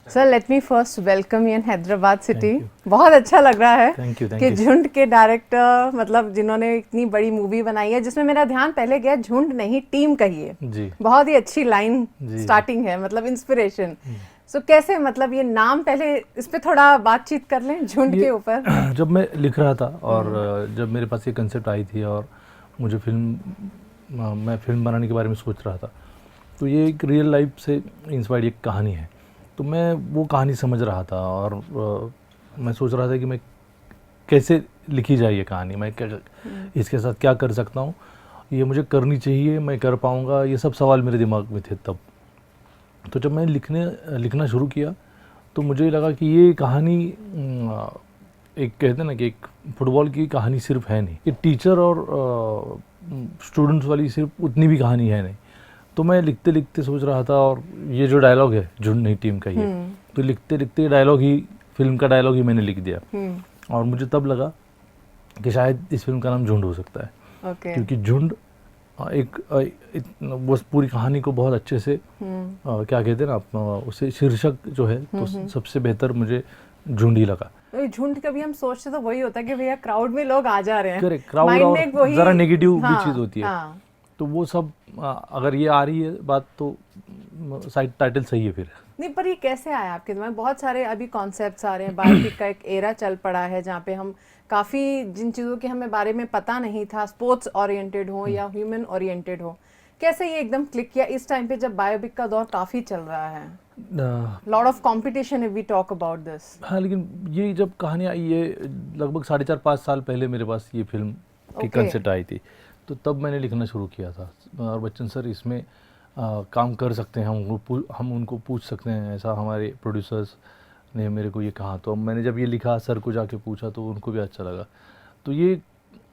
Sir let me first welcome you in Hyderabad city. बहुत अच्छा लग रहा है थैंक यू कि झुंड के डायरेक्टर मतलब जिन्होंने इतनी बड़ी मूवी बनाई है, जिसमें मेरा ध्यान पहले गया झुंड नहीं टीम कहिए जी। बहुत ही अच्छी लाइन जी, स्टार्टिंग है, मतलब इंस्पिरेशन। सो कैसे मतलब ये नाम, पहले इस पे थोड़ा बातचीत कर लें झुंड के ऊपर। जब मैं लिख रहा था और जब मेरे पास ये कंसेप्ट आई थी और मुझे मैं फिल्म बनाने के बारे में सोच रहा था, तो ये एक रियल लाइफ से इंस्पायर्ड एक कहानी है। तो मैं वो कहानी समझ रहा था और मैं सोच रहा था कि मैं कैसे लिखी जाए ये कहानी, मैं क्या इसके साथ क्या कर सकता हूँ, ये मुझे करनी चाहिए, मैं कर पाऊँगा, ये सब सवाल मेरे दिमाग में थे तब। तो जब मैं लिखना शुरू किया तो मुझे लगा कि ये कहानी एक कहते हैं ना कि एक फुटबॉल की कहानी सिर्फ है नहीं, ये टीचर और स्टूडेंट्स वाली सिर्फ उतनी भी कहानी है नहीं। तो मैं लिखते लिखते सोच रहा था, और ये जो डायलॉग है झुंड नहीं टीम का, ये तो लिखते लिखते डायलॉग ही, फिल्म का डायलॉग ही मैंने लिख दिया। और मुझे तब लगा कि शायद इस फिल्म का नाम झुंड हो सकता है। क्योंकि झुंड बस पूरी कहानी को बहुत अच्छे से क्या कहते हैं ना आप, उसे शीर्षक जो है तो सबसे बेहतर मुझे झुंड ही लगा। झुंड कभी हम सोचते तो वही होता है कि भैया क्राउड में लोग आ जा रहे हैं, करेक्ट, क्राउड और जरा नेगेटिव भी चीज होती है। हाँ। तो वो सब अगर ये आ रही है बात तो साइड टाइटल सही है फिर। नहीं, पर ये कैसे आया आपके दिमाग में? बहुत सारे अभी कॉन्सेप्ट्स आ रहे हैं, बायोपिक का एक एरा चल पड़ा है जहाँ पे हम काफ़ी जिन चीज़ों के हमें बारे में पता नहीं था, स्पोर्ट्स ओरिएंटेड हो या ह्यूमन ओरिएंटेड हो, कैसे ये एकदम क्लिक किया इस टाइम पे जब बायोपिक का दौर काफ़ी चल रहा है, lot of competition if we talk about this. हाँ, लेकिन ये जब कहानी आई, ये लगभग 4.5-5 साल पहले मेरे पास ये फिल्म की कंसेप्ट आई थी, तो तब मैंने लिखना शुरू किया था। और बच्चन सर इसमें काम कर सकते हैं, हम उनको पूछ सकते हैं, ऐसा हमारे प्रोड्यूसर्स ने मेरे को ये कहा। तो मैंने जब ये लिखा, सर को जाके पूछा, तो उनको भी अच्छा लगा। तो ये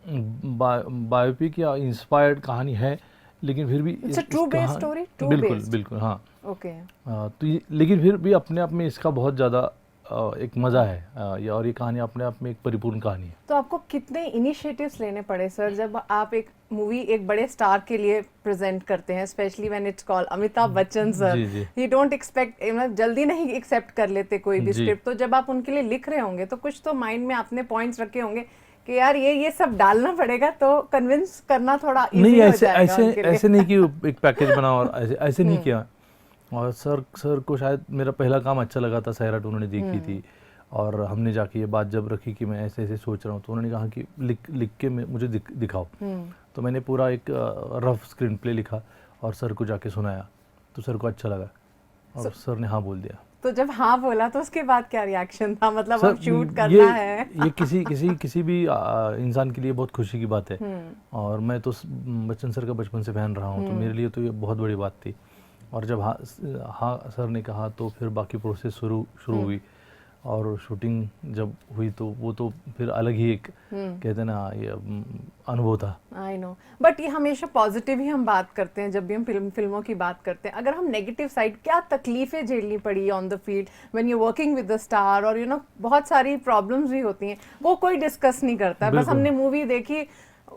बायोपिक या इंस्पायर्ड कहानी है, लेकिन फिर भी ट्रू बेस्ड स्टोरी, बिल्कुल बिल्कुल, हाँ। ओके। तो लेकिन फिर भी अपने आप में इसका बहुत ज़्यादा एक मज़ा है, और ये कहानी अपने आप में एक परिपूर्ण कहानी है। तो आपको कितने इनिशिएटिव्स लेने पड़े सर जब आप एक मूवी एक बड़े स्टार के लिए प्रेजेंट करते हैं, specially when it's called Amitabh Bachchan sir? You don't expect, जल्दी नहीं एक्सेप्ट कर लेते कोई भी स्क्रिप्ट। तो जब आप उनके लिए लिख रहे होंगे तो कुछ तो माइंड में आपने पॉइंट्स रखे होंगे कि यार ये सब डालना पड़ेगा, तो कन्विंस करना थोड़ा इजी हो जाएगा। ऐसे नहीं कि एक पैकेज बना और ऐसे नहीं किया। और सर को शायद मेरा पहला काम अच्छा लगा था, सैराट उन्होंने देखी थी, और हमने जाके ये बात जब रखी कि मैं ऐसे ऐसे सोच रहा हूँ, तो उन्होंने कहा कि लिख के मुझे दिखाओ। तो मैंने पूरा एक रफ स्क्रीन प्ले लिखा और सर को जाके सुनाया, तो सर को अच्छा लगा और सर ने हाँ बोल दिया। तो जब हाँ बोला तो उसके बाद क्या रिएक्शन था? मतलब अब शूट करना है। ये किसी भी इंसान के लिए बहुत खुशी की बात है। और मैं तो बच्चन सर का बचपन से फैन रहा हूँ, तो मेरे लिए तो ये बहुत बड़ी बात थी। और जब हाँ सर ने कहा तो फिर बाकी प्रोसेस शुरू हुई, और शूटिंग जब हुई तो वो तो फिर अलग ही एक कहते हैं ना ये अनुभव था। आई नो, बट ये हमेशा पॉजिटिव ही हम बात करते हैं जब भी हम फिल्मों की बात करते हैं। अगर हम नेगेटिव साइड, क्या तकलीफें झेलनी पड़ी on the field when you working with the star, और यू नो बहुत सारी प्रॉब्लम्स भी होती हैं, वो कोई डिस्कस नहीं करता। बस हमने मूवी देखी,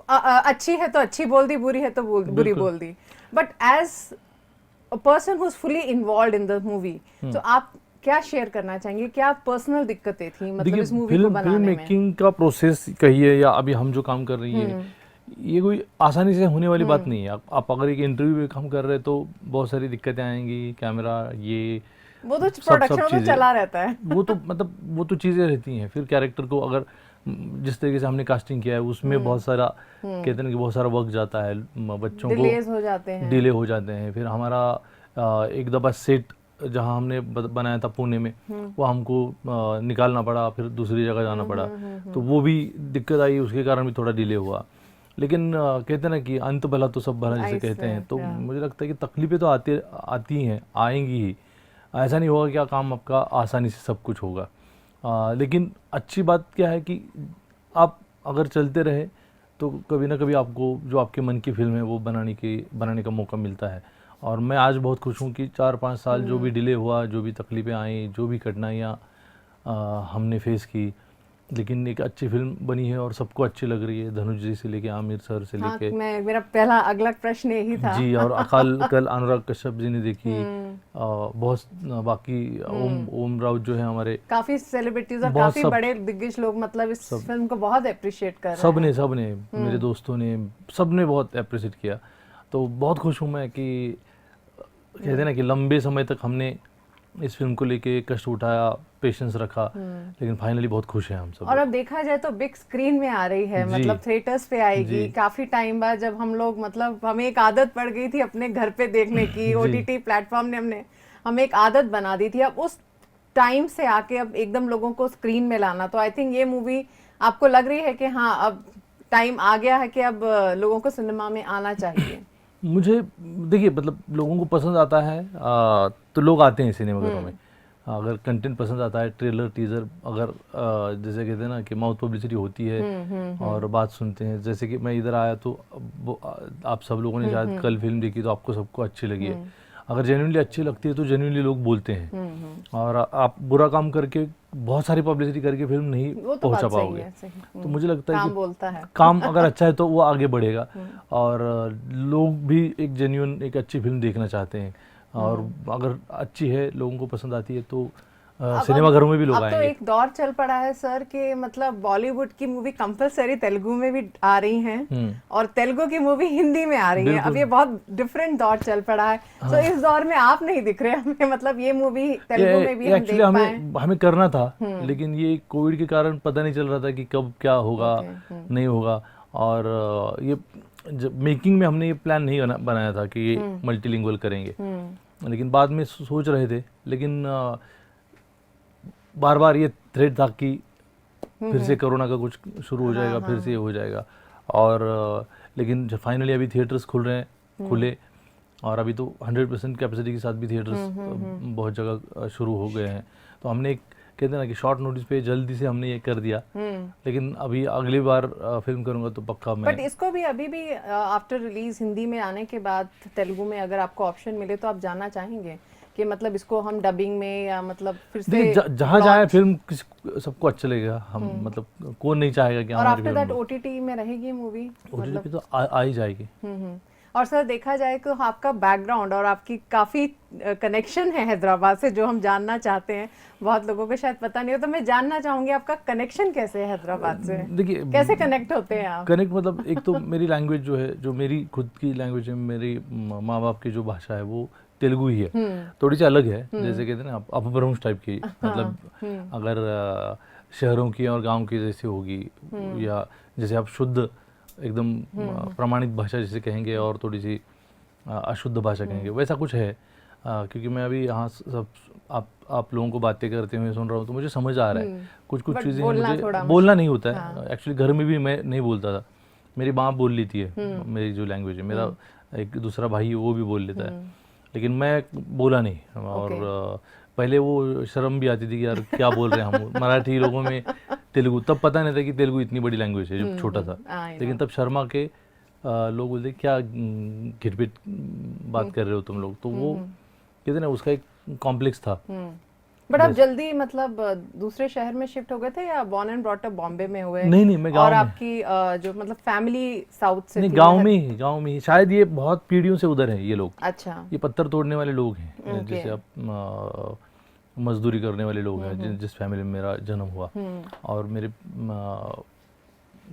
अच्छी है तो अच्छी बोल दी, बुरी है तो बुरी बोल दी। But as a person who is fully involved in the movie, तो आप क्या शेयर करना चाहेंगे? क्या पर्सनल दिक्कतें थी मतलब इस मूवी को बनाने में? फिल्म मेकिंग का प्रोसेस कहिए या अभी हम जो काम कर रही है, ये कोई आसानी से होने वाली बात नहीं है। आप अगर एक इंटरव्यू में काम कर रहे हैं तो बहुत सारी दिक्कतें आएंगी, कैमरा, ये वो तो प्रोडक्शन में चला रहता है। वो तो चीज़ें रहती हैं। फिर कैरेक्टर को अगर जिस तरीके से हमने कास्टिंग किया है उसमें बहुत सारा कहते हैं कि बहुत सारा वक्त जाता है, बच्चों को डिले हो जाते हैं। फिर हमारा एक दफ़ा सेट जहाँ हमने बनाया था पुणे में, वो हमको निकालना पड़ा, फिर दूसरी जगह जाना पड़ा, तो वो भी दिक्कत आई, उसके कारण भी थोड़ा डिले हुआ। लेकिन कहते हैं ना कि अंत भला तो सब भला जिसे कहते हैं, तो मुझे लगता है कि तकलीफें तो आती हैं, आएंगी ही। ऐसा नहीं होगा कि काम आपका आसानी से सब कुछ होगा। लेकिन अच्छी बात क्या है कि आप अगर चलते रहे तो कभी ना कभी आपको जो आपके मन की फिल्म है वो बनाने का मौका मिलता है। और मैं आज बहुत खुश हूँ कि 4-5 साल जो भी डिले हुआ, जो भी तकलीफ़ें आई, जो भी कठिनाइयाँ हमने फेस की, लेकिन एक अच्छी फिल्म बनी है और सबको अच्छी लग रही है, धनुष जी से लेके आमिर सर से हाँ, लेके मेरा पहला अगला प्रश्न यही था। जी, और कल अनुराग कश्यप जी ने देखी, बहुत बाकी ओम राउत जो है हमारे, काफी सेलिब्रिटीज और बहुत काफी बड़े दिग्गज लोग मतलब इस फिल्म को बहुत अप्रिशिएट कर रहे हैं। सबने मेरे दोस्तों ने, सबने बहुत अप्रिशिएट किया। तो बहुत खुश हूँ मैं कि कहते हैं ना कि लंबे समय तक हमने इस फिल्म को लेके कष्ट उठाया, पेशेंस रखा, लेकिन फाइनली बहुत खुश हैं हम सब। और अब देखा जाए तो बिग स्क्रीन में आ रही है, मतलब थिएटर्स पे आएगी काफी टाइम बाद, जब हम लोग मतलब हमें एक आदत पड़ गई थी अपने घर पे देखने की, ओटीटी प्लेटफॉर्म ने हमें एक आदत बना दी थी। अब उस टाइम से आके अब एकदम लोगों को स्क्रीन में लाना, तो आई थिंक ये मूवी आपको लग रही है कि हाँ अब टाइम आ गया है कि अब लोगों को सिनेमा में आना चाहिए। मुझे देखिए, मतलब लोगों को पसंद आता है तो लोग आते हैं सिनेमाघरों में। अगर कंटेंट पसंद आता है, ट्रेलर टीजर, अगर जैसे कहते हैं ना कि माउथ पब्लिसिटी होती है और बात सुनते हैं, जैसे कि मैं इधर आया तो आप सब लोगों ने शायद कल फिल्म देखी तो आपको सबको अच्छी लगी है। अगर जेन्युइनली अच्छी लगती है तो जेन्युइनली लोग बोलते हैं, और आप बुरा काम करके बहुत सारी पब्लिसिटी करके फिल्म नहीं पहुंचा पाओगे। तो मुझे लगता है काम कि बोलता है। काम अगर अच्छा है तो वो आगे बढ़ेगा, और लोग भी एक जेन्युइन एक अच्छी फिल्म देखना चाहते हैं, और अगर अच्छी है, लोगों को पसंद आती है तो सिनेमाघरों में भी लोग आएंगे। अब तो एक दौर चल पड़ा है सर कि मतलब बॉलीवुड की मूवी कंपलसरी तेलुगु में भी आ रही हैं, और तेलुगु की मूवी हिंदी में आ रही है। अब ये बहुत डिफरेंट दौर चल पड़ा है। तो इस दौर में आप नहीं दिख रहे हमें, मतलब ये मूवी तेलुगु में भी हम देख पाए। हमें करना था, लेकिन ये कोविड के कारण पता नहीं चल रहा था कि कब क्या होगा, नहीं होगा। और ये मेकिंग में हमने ये प्लान नहीं बनाया था कि ये मल्टीलिंगुअल करेंगे, लेकिन बाद में सोच रहे थे। लेकिन बार बार ये थ्रेट था कि फिर से कोरोना का कुछ शुरू हो जाएगा, फिर से ये हो जाएगा। और लेकिन जब फाइनली अभी थिएटर्स खुले, और अभी तो 100% कैपेसिटी के साथ भी थिएटर्स बहुत जगह शुरू हो गए हैं। तो हमने एक कहते हैं ना कि शॉर्ट नोटिस पे जल्दी से हमने ये कर दिया। लेकिन अभी अगली बार फिल्म करूंगा तो पक्का मैं। बट इसको भी अभी भी आफ्टर रिलीज हिंदी में आने के बाद तेलुगु में अगर आपको ऑप्शन मिले तो आप जाना चाहेंगे कि मतलब इसको हम डबिंग में या मतलब फिर से जहाँ जाए फिल्म सबको अच्छा लगेगा। हम मतलब कौन नहीं चाहेगा कि और आफ्टर दैट ओटीटी में रहेगी मूवी, ओटीटी पे तो आ ही जाएगी। और सर देखा जाए तो आपका बैकग्राउंड और आपकी काफी कनेक्शन है हैदराबाद से, जो हम जानना चाहते हैं। बहुत लोगों को शायद पता नहीं हो, तो मैं जानना चाहूंगी आपका कनेक्शन कैसे है हैदराबाद से। देखिए, कैसे कनेक्ट होते हैं आप? कनेक्ट मतलब एक तो मेरी लैंग्वेज जो है, जो मेरी खुद की लैंग्वेज है, मेरी माँ बाप की जो भाषा है वो तेलुगु ही है, थोड़ी सी अलग है। जैसे कहते हैं ना अपभ्रंश टाइप की, मतलब अगर शहरों की और गांव की जैसी होगी, या जैसे आप शुद्ध एकदम प्रमाणित भाषा जैसे कहेंगे और थोड़ी सी अशुद्ध भाषा कहेंगे, वैसा कुछ है। क्योंकि मैं अभी यहाँ सब आप लोगों को बातें करते हुए सुन रहा हूँ तो मुझे समझ आ रहा है कुछ चीज़ें। मुझे बोलना नहीं होता है एक्चुअली, घर में भी मैं नहीं बोलता था। मेरी माँ बोल लेती है मेरी जो लैंग्वेज है, मेरा एक दूसरा भाई है वो भी बोल लेता है, लेकिन मैं बोला नहीं। और पहले वो शर्म भी आती थी कि यार क्या बोल रहे हैं हम मराठी लोगों में तेलुगु। तब पता नहीं था कि तेलुगु इतनी बड़ी लैंग्वेज है, जब छोटा था। लेकिन तब शर्मा के लोग बोलते क्या घिटपिट बात कर रहे हो तुम लोग, तो वो कहते ना उसका एक कॉम्प्लेक्स था। बट आप जल्दी मतलब दूसरे शहर में शिफ्ट हो गए थे या born and brought up Bombay में हुए? नहीं, मैं गांव और में। आपकी जो मतलब फैमिली साउथ से नहीं, थी? गांव में ही। शायद ये बहुत पीढ़ियों से उधर है ये लोग। अच्छा, ये पत्थर तोड़ने वाले लोग हैं, जैसे आप मजदूरी करने वाले लोग हैं, जिस फैमिली में मेरा जन्म हुआ। और मेरे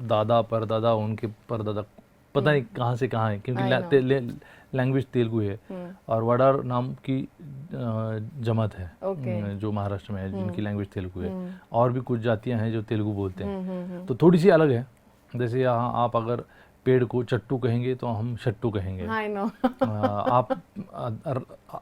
दादा परदादा, उनके परदादा पता नहीं कहाँ से कहाँ है, क्योंकि लैंग्वेज तेलुगु है। और वडार नाम की जमात है जो महाराष्ट्र में है, जिनकी लैंग्वेज तेलुगु है। और भी कुछ जातियां हैं जो तेलुगु बोलते हैं, तो थोड़ी सी अलग है। जैसे यहाँ आप अगर पेड़ को चट्टू कहेंगे तो हम शट्टू कहेंगे। I know. आप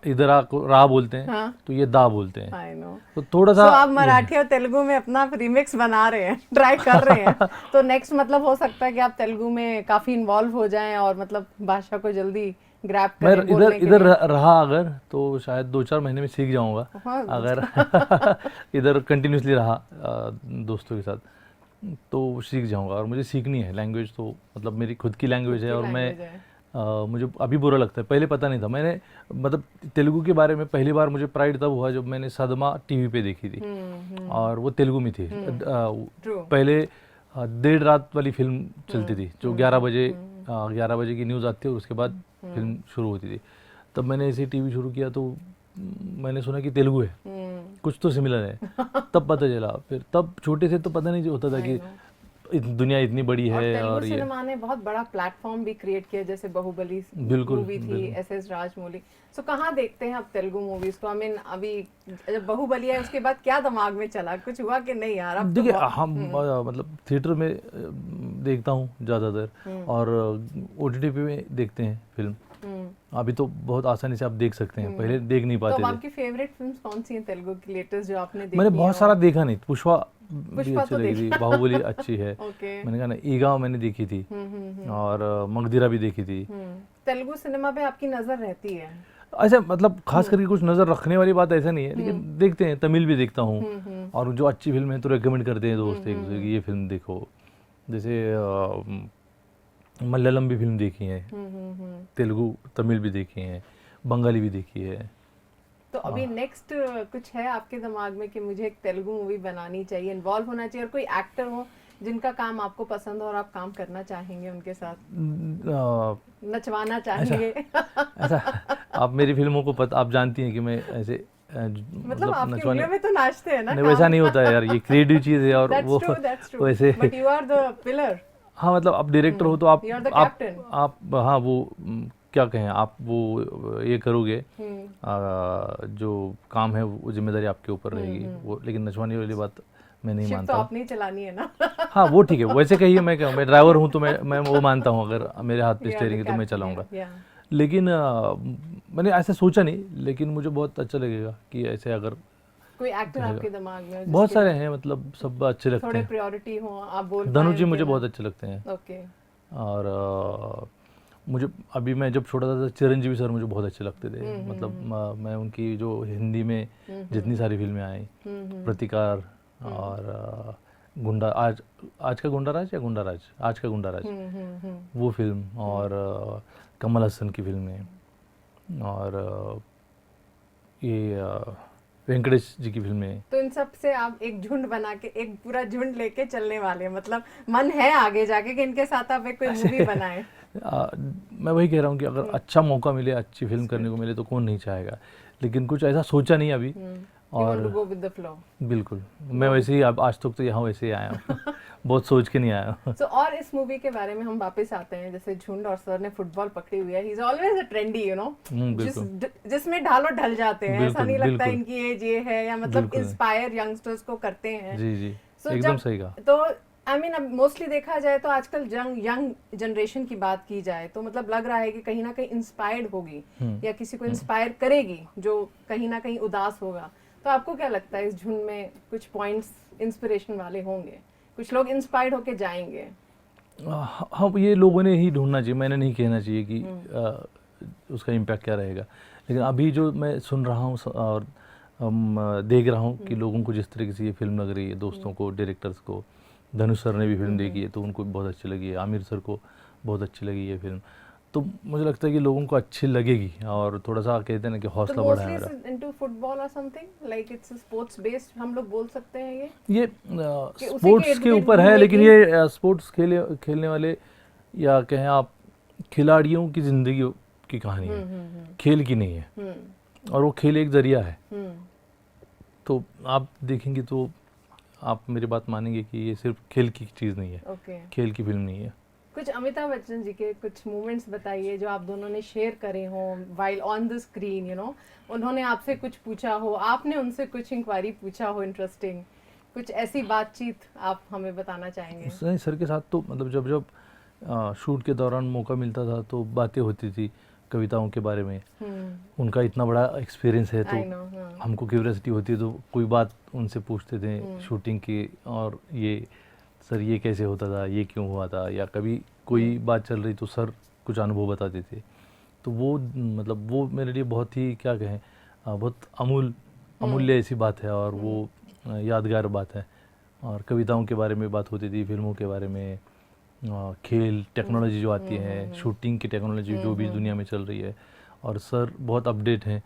इधर रा बोलते हैं तो ये दा बोलते हैं। I know. तो थोड़ा सा आप मराठी और तेलुगु में अपना रिमिक्स बना रहे हैं, ट्राई कर रहे हैं। तो नेक्स्ट मतलब हो सकता है कि आप तेलुगु में काफी इन्वॉल्व हो जाएं और मतलब भाषा को जल्दी ग्रैब करें। मैं इधर रहा अगर तो शायद 2-4 महीने में सीख जाऊंगा। अगर इधर कंटिन्यूसली रहा दोस्तों के साथ तो सीख जाऊंगा। और मुझे सीखनी है लैंग्वेज, तो मतलब मेरी खुद की लैंग्वेज है और मैं मुझे अभी बुरा लगता है, पहले पता नहीं था। मैंने मतलब तेलुगु के बारे में पहली बार मुझे प्राइड तब हुआ जब मैंने सदमा टीवी पे देखी थी, और वो तेलुगु में थी। पहले देर रात वाली फिल्म चलती थी जो 11 बजे की न्यूज़ आती है, उसके बाद फिल्म शुरू होती थी। तब मैंने ऐसे टीवी शुरू किया तो मैंने सुना कि तेलुगु है, कुछ तो सिमिलर है, तब पता चला। फिर तब छोटे से तो पता नहीं होता था कि दुनिया इतनी बड़ी है। और ये सिनेमा ने बहुत बड़ा प्लेटफॉर्म भी क्रिएट किया, जैसे बाहुबली मूवी थी, एसएस राजमौली। सो कहाँ देखते हैं आप तेलुगु मूवीज को? आई मीन अभी जब बाहुबली है उसके बाद क्या दिमाग में चला, कुछ हुआ कि नहीं यार? अब देखिए हम मतलब थिएटर में देखता हूँ ज़्यादातर, और ओटीटी पे में देखते हैं फिल्म। अभी तो बहुत आसानी से आप देख सकते हैं, पहले देख नहीं पाते तो थे। आपकी फेवरेट फिल्म्स कौन सी हैं तेलुगु की लेटेस्ट जो आपने देखी? मैंने बहुत सारा देखा नहीं, पुष्पा भी अच्छी तो लगी थी, बाहुबली अच्छी है। मैंने कहा ना, ईगांव मैंने देखी थी, और मगधीरा भी देखी थी। तेलुगु सिनेमा पे आपकी नजर रहती है? अच्छा, मतलब खास करके कुछ नजर रखने वाली बात ऐसा नहीं है, लेकिन देखते हैं। तमिल भी देखता हूँ, और जो अच्छी फिल्म है तो रेकमेंड करते हैं दोस्त एक दूसरे की, ये फिल्म देखो। जैसे मलयालम भी फिल्म देखी है, तेलुगु तमिल भी देखी है, बंगाली भी देखी है। तो अभी नेक्स्ट कुछ है आपके दिमाग में कि मुझे एक तेलुगु मूवी बनानी चाहिए, इन्वॉल्व होना चाहिए, और कोई एक्टर हो जिनका काम आपको पसंद हो और आप काम करना चाहेंगे उनके साथ, नचवाना चाहेंगे? ऐसा आप मेरी फिल्मों को आप जानती हैं कि मैं ऐसे मतलब आपकी उंगलियों में तो नाचते हैं ना? नहीं, वैसा नहीं होता है यार, ये क्रिएटिव चीज़ है, और वो वैसे but you are the pillar. हाँ, मतलब आप डायरेक्टर हो तो आप हाँ, वो क्या कहें, आप वो ये करोगे, जो काम है वो जिम्मेदारी आपके ऊपर रहेगी वो। लेकिन नचवाने वाली बात मैं नहीं मानता। तो आप नहीं चलानी है ना? हाँ, वो ठीक है, वैसे कहिए। मैं ड्राइवर हूँ तो मैं वो मानता हूँ, अगर मेरे हाथ पे स्टीयरिंग है तो मैं चलाऊंगा। लेकिन मैंने ऐसा सोचा नहीं, लेकिन मुझे बहुत अच्छा लगेगा कि ऐसे अगर कोई एक्टर आपके दिमाग में? बहुत सारे हैं, मतलब सब अच्छे लगते हैं, थोड़े प्रायोरिटी हो आप बोल। धनुष जी मुझे बहुत अच्छे लगते हैं। ओके। और मुझे अभी मैं जब छोटा था चिरंजीवी सर मुझे बहुत अच्छे लगते थे। मतलब मैं उनकी जो हिंदी में जितनी सारी फिल्में आई, प्रतिकार और गुंडा, आज का गुंडाराज या गुंडाराज, आज का गुंडाराज, वो फिल्म, और कमल हसन की फिल्में, और ये वेंकटेश जी की फिल्में। तो इन सब से आप एक झुंड बना के, एक पूरा झुंड लेके चलने वाले, मतलब मन है आगे जाके कि इनके साथ आप एक कोई मूवी बनाएं? मैं वही कह रहा हूँ कि अगर अच्छा मौका मिले, अच्छी फिल्म करने को मिले तो कौन नहीं चाहेगा, लेकिन कुछ ऐसा सोचा नहीं अभी। और go with the flow. बिल्कुल, मैं वैसे ही आज तक तो यहाँ वैसे ही आया हूँ। बहुत सोच के नहीं आया हूँ। So, और इस मूवी के बारे में हम वापस आते हैं, जैसे झुंड और सर ने फुटबॉल पकड़ी हुई है, he is always a trendy, you know, जिसमें ढालो ढल जाते हैं, ऐसा नहीं लगता इनकी एज ये है, या मतलब इंस्पायर यंगस्टर्स को करते हैं। जी जी, एकदम सही कहा। तो आई मीन अब मोस्टली देखा जाए तो आजकल यंग जनरेशन की बात की जाए तो मतलब लग रहा है कि कहीं ना कहीं इंस्पायर्ड होगी, या किसी को इंस्पायर करेगी जो कहीं ना कहीं उदास होगा। तो आपको क्या लगता है इस झुंड में कुछ पॉइंट्स इंस्पिरेशन वाले होंगे, कुछ लोग इंस्पायर्ड होके जाएंगे? हाँ, ये लोगों ने ही ढूंढना चाहिए, मैंने नहीं कहना चाहिए कि उसका इम्पैक्ट क्या रहेगा। लेकिन अभी जो मैं सुन रहा हूँ और देख रहा हूँ कि लोगों को जिस तरीके से ये फिल्म लग रही है, दोस्तों को, डायरेक्टर्स को, धनुष सर ने भी फिल्म देखी है तो उनको बहुत अच्छी लगी है, आमिर सर को बहुत अच्छी लगी है फिल्म। तो मुझे लगता है कि लोगों को अच्छी लगेगी, और थोड़ा सा कहते हैं ना कि हौसला बढ़ा है मेरा। इनटू फुटबॉल और something like it's sports based, हम लोग बोल सकते हैं ये स्पोर्ट्स के ऊपर है, लेकिन ये स्पोर्ट्स खेलने वाले, या कहें आप खिलाड़ियों की जिंदगी की कहानी है, खेल की नहीं है, और वो खेल एक जरिया है। तो आप देखेंगे तो आप मेरी बात मानेंगे कि ये सिर्फ खेल की चीज़ नहीं है, खेल की फिल्म नहीं है। कुछ अमिताभ बच्चन जी के कुछ मोमेंट्स बताइए जो आप दोनों ने शेयर करे हों while on the screen, you know, उन्होंने आपसे कुछ पूछा हो, आपने उनसे कुछ इंक्वायरी पूछा हो, इंटरेस्टिंग कुछ ऐसी बातचीत आप हमें बताना चाहेंगे? सर के साथ तो मतलब जब शूट के दौरान मौका मिलता था तो बातें होती थी कविताओं के बारे में। उनका इतना बड़ा एक्सपीरियंस है तो हमको क्यूरियोसिटी होती है, तो कोई बात उनसे पूछते थे शूटिंग की, और ये सर ये कैसे होता था, ये क्यों हुआ था, या कभी कोई बात चल रही तो सर कुछ अनुभव बताते थे। तो वो मतलब वो मेरे लिए बहुत ही क्या कहें, बहुत अमूल्य ऐसी बात है, और वो यादगार बात है। और कविताओं के बारे में बात होती थी, फिल्मों के बारे में, खेल टेक्नोलॉजी जो आती है, शूटिंग की टेक्नोलॉजी जो भी दुनिया में चल रही है, और सर बहुत अपडेट हैं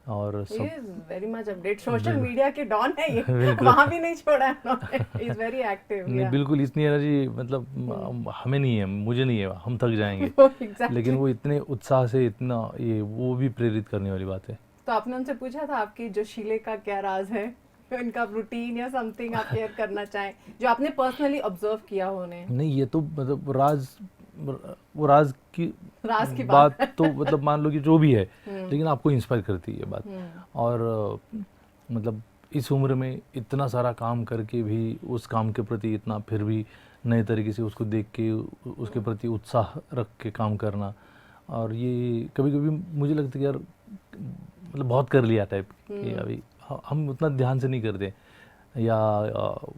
और सब very much update, social media के डॉन है ये, बिल्कुल। वहाँ भी नहीं छोड़ा है उन्होंने, इज वेरी एक्टिव। नहीं बिल्कुल, इतनी एनर्जी मतलब हमें नहीं है, मुझे नहीं है, हम थक जाएंगे। एग्जैक्टली। लेकिन वो इतने उत्साह से इतना ये वो भी प्रेरित करने वाली बात है। तो आपने उनसे पूछा था आपकी जोशीले का क्या राज है, इनका रूटीन या समथिंग आप शेयर करना चाहें जो आपने पर्सनली ऑब्जर्व किया हो उन्हें? नहीं, ये तो मतलब वो राज की बात तो मतलब मान लो कि जो भी है, लेकिन आपको इंस्पायर करती है ये बात। और मतलब इस उम्र में इतना सारा काम करके भी उस काम के प्रति इतना फिर भी नए तरीके से उसको देख के उसके प्रति उत्साह रख के काम करना, और ये कभी कभी मुझे लगता है कि यार मतलब बहुत कर लिया टाइप कि अभी हम उतना ध्यान से नहीं करते, या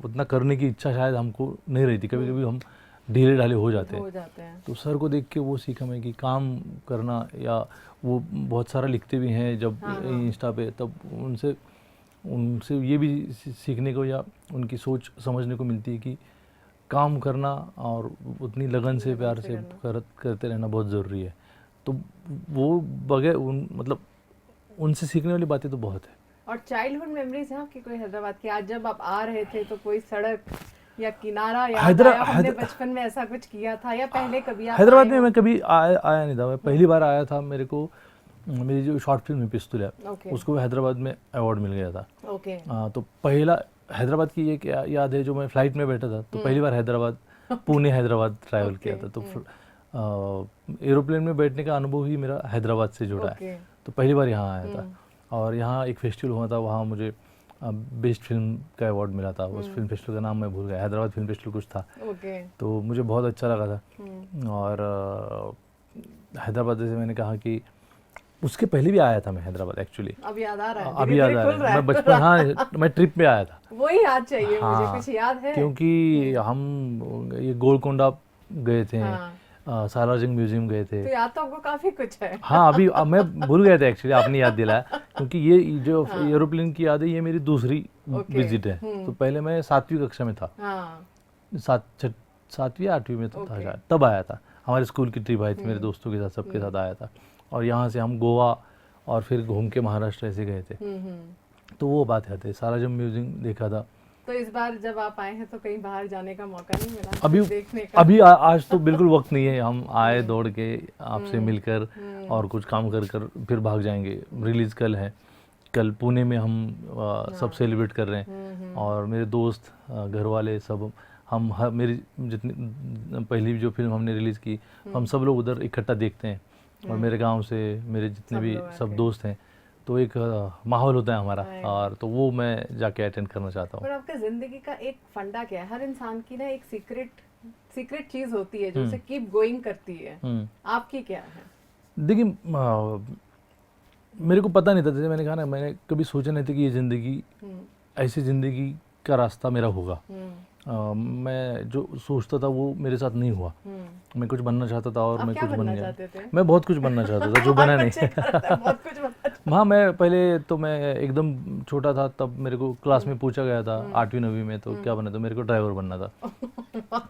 उतना करने की इच्छा शायद हमको नहीं रहती, कभी कभी हम ढीले ढाले हो जाते हैं। तो सर को देख के वो सीखा मैं कि काम करना, या वो बहुत सारा लिखते भी हैं जब इंस्टा पे, तब उनसे ये भी सीखने को या उनकी सोच समझने को मिलती है कि काम करना और उतनी लगन से प्यार से करते रहना बहुत ज़रूरी है। तो वो बगैर मतलब उनसे सीखने वाली बातें तो बहुत है। और चाइल्डहुड मेमोरीज हैं आपकी कोई हैदराबाद की? आज जब आप आ रहे थे तो कोई सड़क या किनारा याद आया, हमने बचपन में ऐसा कुछ किया था, या पहले कभी आप हैदराबाद में मैं कभी आया नहीं था। मैं पहली बार आया था, मेरे को मेरी जो शॉर्ट फिल्म है पिस्तौल है, उसको हैदराबाद में अवार्ड मिल गया था। तो पहला हैदराबाद की एक याद है, जो मैं फ्लाइट में बैठा था तो पहली बार हैदराबाद पुणे हैदराबाद ट्रैवल किया था। तो एरोप्लेन में बैठने का अनुभव ही मेरा हैदराबाद से जुड़ा है। तो पहली बार यहाँ आया था, और यहाँ एक फेस्टिवल हुआ था, वहाँ मुझे बेस्ट फिल्म का अवार्ड मिला था। उस फिल्म फेस्टिवल का नाम मैं भूल गया, हैदराबाद फिल्म फेस्टिवल कुछ था। तो मुझे बहुत अच्छा लगा था। और हैदराबाद जैसे मैंने कहा कि उसके पहले भी आया था मैं हैदराबाद एक्चुअली। अब याद आ रहा है? अभी याद आ रहा है, मैं बचपन, हाँ मैं ट्रिप पे आया था। वही याद चाहिए मुझे, कुछ याद है? क्योंकि हम ये गोलकोंडा गए थे, सालारजंग म्यूजियम गए थे। तो याद तो आपको काफी कुछ है। हाँ, अभी मैं भूल गया था एक्चुअली, आपने याद दिलाया, क्योंकि ये जो एरोप्लेन की याद है, ये मेरी दूसरी विजिट है। तो पहले मैं 7वीं कक्षा में था, 7वीं 8वीं में था शायद, तब आया था। हमारे स्कूल की ट्रिप आई थी, मेरे दोस्तों के साथ, सबके साथ आया था। और यहाँ से हम गोवा और फिर घूम के महाराष्ट्र ऐसे गए थे। तो वो बात याद है, सालारजंग म्यूजियम देखा था। तो इस बार जब आप आए हैं तो कहीं बाहर जाने का मौका नहीं मिला अभी देखने का? अभी आज तो बिल्कुल वक्त नहीं है। हम आए दौड़ के आपसे मिलकर और कुछ काम कर फिर भाग जाएंगे। रिलीज कल है, कल पुणे में हम सब सेलिब्रेट कर रहे हैं, और मेरे दोस्त घर वाले सब, हम मेरी जितनी पहली जो फिल्म हमने रिलीज़ की, हम सब लोग उधर इकट्ठा देखते हैं। और मेरे गांव से मेरे जितने भी सब दोस्त हैं, तो एक माहौल होता है हमारा, और तो वो मैं जाके अटेंड करना चाहता हूँ। पर आपके ज़िंदगी का एक फंडा क्या है? हर इंसान की ना एक सीक्रेट चीज़ होती है जो उसे कीप गोइंग करती है, आपकी क्या है? देखिए, मेरे को पता नहीं था, जैसे मैंने कहा ना, मैंने कभी सोचा नहीं था कि ये ज़िंदगी, ऐसी ज़िंदगी का रास्ता मेरा होगा। मैं जो सोचता था वो मेरे साथ नहीं हुआ। मैं कुछ बनना चाहता था और मैं कुछ बन गया। मैं बहुत कुछ बनना चाहता था जो बना नहीं। हाँ, मैं पहले तो मैं एकदम छोटा था, तब मेरे को क्लास में पूछा गया था 8वीं 9वीं में, तो क्या बनना था? मेरे को ड्राइवर बनना था।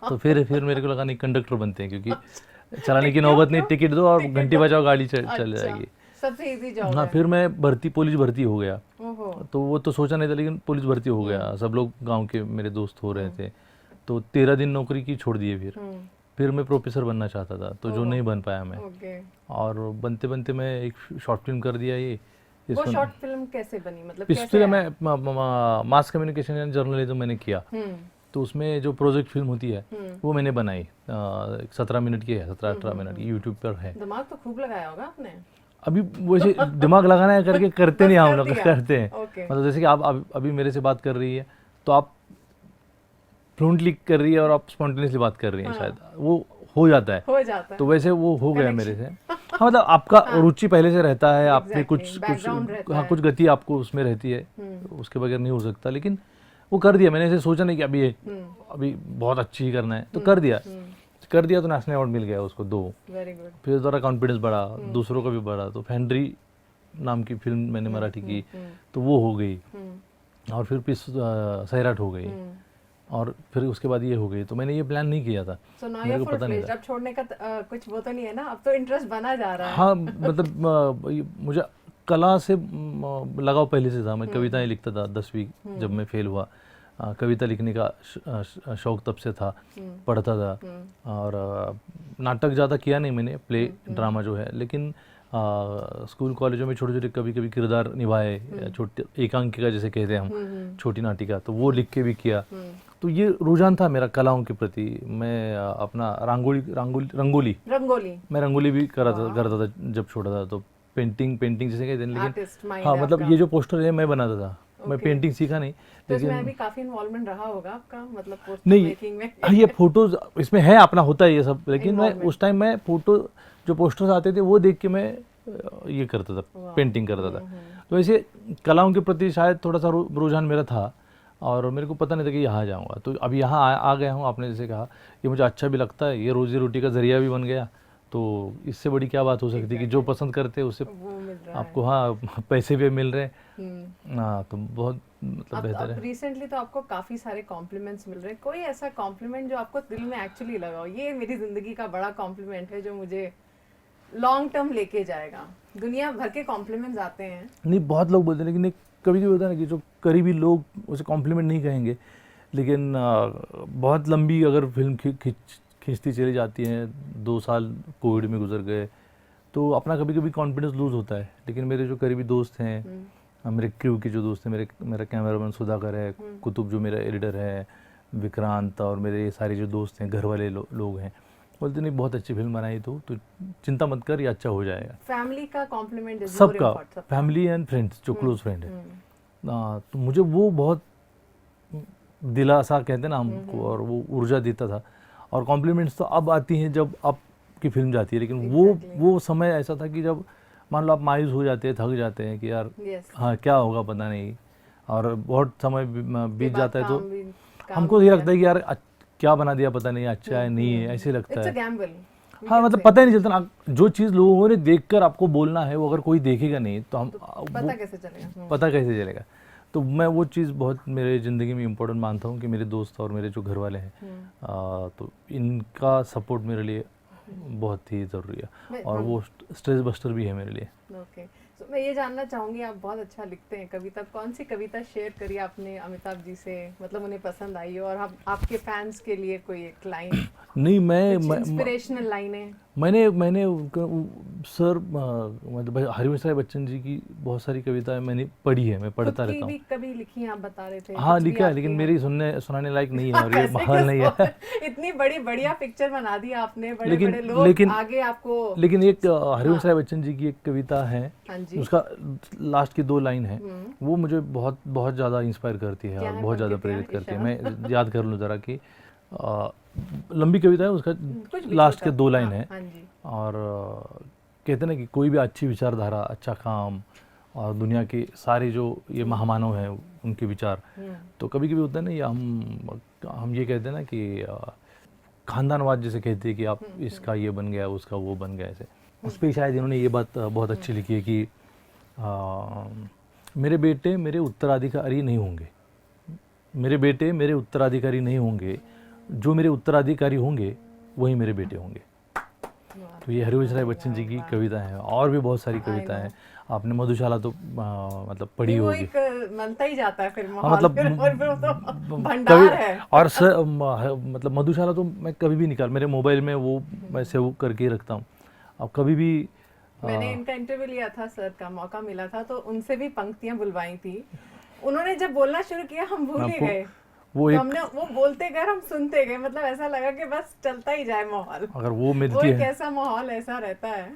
तो फिर मेरे को लगा नहीं, कंडक्टर बनते हैं, क्योंकि चलाने की नौबत नहीं, टिकट दो और घंटी बजाओ, गाड़ी चल जाएगी। सबसे इजी जॉब। हाँ, फिर मैं पुलिस भर्ती हो गया। तो वो तो सोचा नहीं था, लेकिन पुलिस भर्ती हो गया। सब लोग गांव के मेरे दोस्त हो रहे थे, तो 13 दिन नौकरी की, छोड़ दिए। फिर मैं प्रोफेसर बनना चाहता था, तो जो नहीं बन पाया मैं। और बनते बनते मैं एक शॉर्ट फिल्म कर दिया। ये वो शॉर्ट फिल्म कैसे बनी, मतलब कैसे? मैं मास कम्युनिकेशन एंड जर्नलिज्म मैंने किया। तो उसमें जो प्रोजेक्ट फिल्म होती है वो मैंने बनाई। 17 मिनट की है, 17-18 मिनट की, यूट्यूब पर है। दिमाग तो खूब लगाया होगा आपने। अभी वैसे दिमाग लगाना है करके करते नहीं, हम लोग करते हैं। मतलब जैसे कि आप अभी मेरे से बात कर रही है, तो आप फ्लुएंटली कर रही है और आप स्पॉन्टेनियसली बात कर रही हैं, शायद वो हो जाता है। तो वैसे वो हो गया मेरे से। हाँ, मतलब आपका रुचि पहले से रहता है, आपने कुछ कुछ गति आपको उसमें रहती है, उसके बगैर नहीं हो सकता। लेकिन वो कर दिया मैंने, ऐसे सोचा नहीं कि अभी बहुत अच्छी करना है, तो कर दिया। तो नेशनल अवार्ड मिल गया उसको 2। फिर थोड़ा कॉन्फिडेंस बढ़ा, दूसरों का भी बढ़ा। तो फैंड्री नाम की फिल्म मैंने मराठी की, तो वो हो गई। और फिर सैराट हो गई। और फिर उसके बाद ये हो गई, तो मैंने ये प्लान नहीं किया था, सो नाउ मेरे यू को फुल पता नहीं फ्लेज्ड, था। अब छोड़ने का कुछ वो तो नहीं है ना, अब तो इंटरेस्ट बना जा रहा है। हाँ मतलब मुझे कला से लगाव पहले से था, मैं कविताएं लिखता था 10वीं जब मैं फेल हुआ। कविता लिखने का शौक तब से था, पढ़ता था। और नाटक ज़्यादा किया नहीं मैंने, प्ले ड्रामा जो है, लेकिन स्कूल कॉलेजों में छोटे छोटे कभी कभी किरदार निभाए, छोटे एकांकिका जैसे कहते हैं हम, छोटी नाटिका, तो वो लिख के भी किया। तो ये रुझान था मेरा कलाओं के प्रति। मैं अपना रंगोली मैं रंगोली भी करता था जब छोटा था। तो पेंटिंग जैसे कहते हैं, लेकिन आर्टिस्ट माइंड हाँ है मतलब आपका। ये जो पोस्टर है मैं बनाता था। मैं पेंटिंग सीखा नहीं, तो इसमें लेकिन अभी काफी इन्वॉल्वमेंट रहा होगा आपका, मतलब पोस्टर नहीं मेकिंग में। हाँ, ये फोटोज इसमें है, अपना होता है ये सब, लेकिन मैं Involvement. उस टाइम मैं फोटो जो पोस्टर्स आते थे वो देख के मैं ये करता था, पेंटिंग करता था। तो ऐसे कलाओं के प्रति शायद थोड़ा सा रुझान मेरा था, और मेरे को पता नहीं था कि यहाँ जाऊँगा। तो अब यहाँ आ गया हूँ, आपने जैसे कहा, ये मुझे अच्छा भी लगता है, ये रोजी रोटी का जरिया भी बन गया। तो इससे बड़ी क्या बात हो सकती है कि जो पसंद करते हैं उससे वो मिल रहा आपको हाँ पैसे भी मिल रहे हैं। है। हाँ तो बहुत मतलब बेहतर अब है। रिसेंटली तो आपको काफी सारे कॉम्प्लीमेंट्स मिल रहे हैं, कोई ऐसा कॉम्प्लीमेंट जो आपको दिल में एक्चुअली लगा हो, ये मेरी जिंदगी का बड़ा कॉम्प्लीमेंट है जो मुझे लॉन्ग टर्म लेके जाएगा? दुनिया भर के कॉम्प्लीमेंट्स आते हैं। नहीं, बहुत लोग बोलते हैं, लेकिन कभी कभी होता है ना कि जो करीबी लोग उसे कॉम्प्लीमेंट नहीं कहेंगे, लेकिन बहुत लंबी अगर फिल्म खींचती चली जाती है, 2 साल कोविड में गुजर गए, तो अपना कभी कभी कॉन्फिडेंस लूज होता है। लेकिन मेरे जो करीबी दोस्त हैं, मेरे क्रू के जो दोस्त हैं, मेरा कैमरामैन सुधाकर है, कुतुब जो मेरा एडिटर है, विक्रांत, और मेरे ये सारे जो दोस्त हैं, घर वाले लोग हैं, बोलते नहीं बहुत अच्छी फिल्म बनाई तो चिंता मत कर, ये अच्छा हो जाएगा। फैमिली का कॉम्प्लीमेंट इज मोर सबका, इम्पोर्टेंट। फैमिली एंड फ्रेंड्स जो क्लोज फ्रेंड है, तो मुझे वो बहुत दिलासा कहते हैं ना हमको, और वो ऊर्जा देता था। और कॉम्प्लीमेंट्स तो अब आती हैं जब आपकी फिल्म जाती है, लेकिन वो समय ऐसा था कि जब मान लो आप मायूस हो जाते हैं, थक जाते हैं कि यार हाँ क्या होगा पता नहीं, और बहुत समय बीत जाता है, तो हमको ये लगता है कि यार क्या बना दिया पता नहीं, अच्छा है नहीं है, ऐसे लगता है। हाँ मतलब पता ही नहीं चलता ना, जो चीज़ लोगों ने देखकर आपको बोलना है वो अगर कोई देखेगा नहीं तो हम पता कैसे चलेगा? पता कैसे चलेगा? तो मैं वो चीज़ बहुत मेरे ज़िंदगी में इम्पोर्टेंट मानता हूँ कि मेरे दोस्त और मेरे जो घर वाले हैं, तो इनका सपोर्ट मेरे लिए बहुत ही ज़रूरी है, और वो स्ट्रेस बस्टर भी है मेरे लिए। ओके, तो मैं ये जानना चाहूँगी, आप बहुत अच्छा लिखते हैं कविता, कौन सी कविता शेयर करी आपने अमिताभ जी से, मतलब उन्हें पसंद आई हो, और आपके फैंस के लिए कोई एक लाइन? नहीं, मैं इंस्पिरेशनल लाइनें। मैंने सर मतलब हरिवंश राय बच्चन जी की बहुत सारी कविताएं मैंने पढ़ी है, मैं पढ़ता रहता हूँ। कभी लिखी हैं आप बता रहे थे? हाँ लिखा है, लेकिन मेरी सुनाने लायक नहीं है, और ये माहौल नहीं है। इतनी बढ़िया पिक्चर बना दी आपने, बड़े लोग आगे आपको। लेकिन एक हरिवंश राय बच्चन जी की एक कविता है, उसका लास्ट की 2 लाइन है, वो मुझे बहुत बहुत ज़्यादा इंस्पायर करती है और बहुत ज़्यादा प्रेरित करती है। मैं याद कर लूँ ज़रा कि लंबी कविता है, उसका लास्ट के 2 लाइन है, और कहते हैं ना कि कोई भी अच्छी विचारधारा, अच्छा काम, और दुनिया के सारे जो ये महामानव हैं उनके विचार, तो कभी कभी होता है ना, ये हम ये कहते हैं ना कि खानदानवाद जैसे कहते हैं कि आप इसका ये बन गया, उसका वो बन गया, ऐसे उस पर शायद इन्होंने ये बात बहुत अच्छी लिखी है कि मेरे बेटे मेरे उत्तराधिकारी नहीं होंगे, मेरे बेटे मेरे उत्तराधिकारी नहीं होंगे, जो मेरे उत्तराधिकारी होंगे वही मेरे बेटे होंगे। तो ये हरिवंश राय बच्चन जी की कविता है, और भी बहुत सारी कविताएं हैं। आपने मधुशाला तो मतलब पढ़ी होगी, मनता ही जाता है फिर मतलब तो भंडार है। और मतलब मधुशाला तो मैं कभी भी निकाल, मेरे मोबाइल में वो मैं सेव करके रखता हूँ। अब कभी भी मैंने इनका इंटरव्यू लिया था, सर का मौका मिला था, तो उनसे भी पंक्तियां बुलवाई थी। उन्होंने जब बोलना शुरू किया हम भूल ही गए, तो हमने वो बोलते गए, हम सुनते गए, मतलब ऐसा लगा कि बस चलता ही जाए माहौल। अगर वो मिलती है, कैसा माहौल ऐसा रहता है,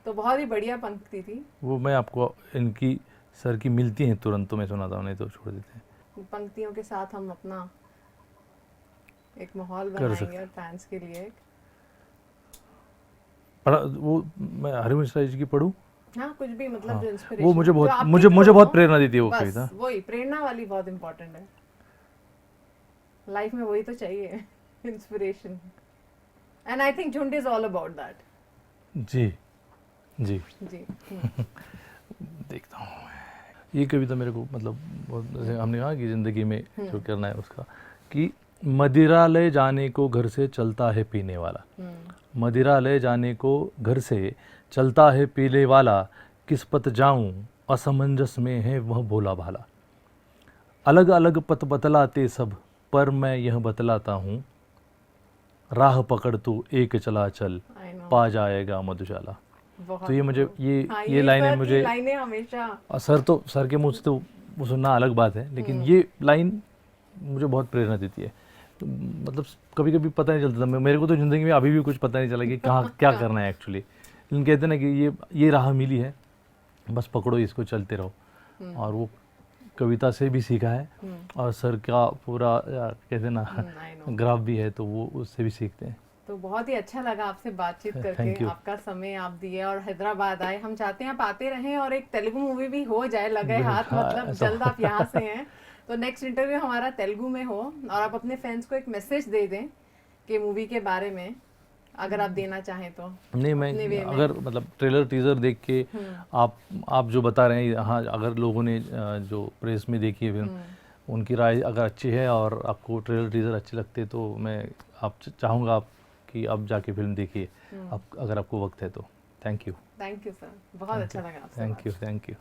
तो बहुत ही बढ़िया पंक्ति थी वो। मैं आपको इनकी सर की मिलती हैं तुरंत तो मैं सुनाता हूँ, नहीं तो छोड़ देते हैं। पंक्तियों के साथ हम अपना एक माहौल बनाएंगे और फैंस के लिए। वो मैं हरिवंश राय जी की पढ़ूं? हाँ, कुछ भी, मतलब जो इंस्पिरेशन, वो मुझे बहुत प्रेरणा देती है वो कविता। वही प्रेरणा वाली बहुत इंपॉर्टेंट है लाइफ में, वही तो चाहिए, इंस्पिरेशन। एंड आई थिंक झुंड इज ऑल अबाउट दैट। जी जी जी। देखता हूँ। ये कविता मेरे को मतलब जैसे हमने कहा कि ज़िंदगी में जो करना है उसका, कि मदिरा ले जाने को घर से चलता है पीने वाला, मदिरा ले जाने को घर से चलता है पीने वाला, किस पथ जाऊं असमंजस में है वह भोला भाला। अलग अलग पथ बतलाते सब पर मैं यह बतलाता हूँ, राह पकड़ तू एक चला चल I know. पा जाएगा मधुशाला। बहुत तो ये मुझे हाँ, ये लाइनें सर की मुझे लाइनें हमेशा सर के मुंह से तो वो सुनना अलग बात है, लेकिन ये लाइन मुझे बहुत प्रेरणा देती है। तो मतलब कभी कभी पता नहीं चलता था, मेरे को तो ज़िंदगी में अभी भी कुछ पता नहीं चला कि कहाँ क्या करना है एक्चुअली, लेकिन कहते हैं ना कि ये राह मिली है, बस पकड़ो इसको, चलते रहो। और वो कविता से भी सीखा है, और सर का पूरा कहते हैं ना I know. ग्राफ भी है, तो वो उससे भी सीखते हैं। तो बहुत ही अच्छा लगा आपसे बातचीत Thank करके, you. आपका समय आप दिए और हैदराबाद आए। हम चाहते हैं आप आते रहें और एक तेलुगु मूवी भी हो जाए, लगे हाथ, हाँ, मतलब ऐसा जल्द आप यहाँ से हैं तो नेक्स्ट इंटरव्यू हमारा तेलुगु में हो, और आप अपने फैंस को एक मैसेज दे दें कि मूवी के बारे में, अगर आप देना चाहें तो। नहीं, मैं अगर मतलब ट्रेलर टीज़र देख के आप जो बता रहे हैं, हाँ, अगर लोगों ने जो प्रेस में देखी है फिल्म, उनकी राय अगर अच्छी है और आपको ट्रेलर टीज़र अच्छे लगते तो मैं चाहूँगा आप कि आप जाके फिल्म देखिए, आप अगर आपको वक्त है तो। थैंक यू सर, बहुत अच्छा लगा आपसे थैंक यू।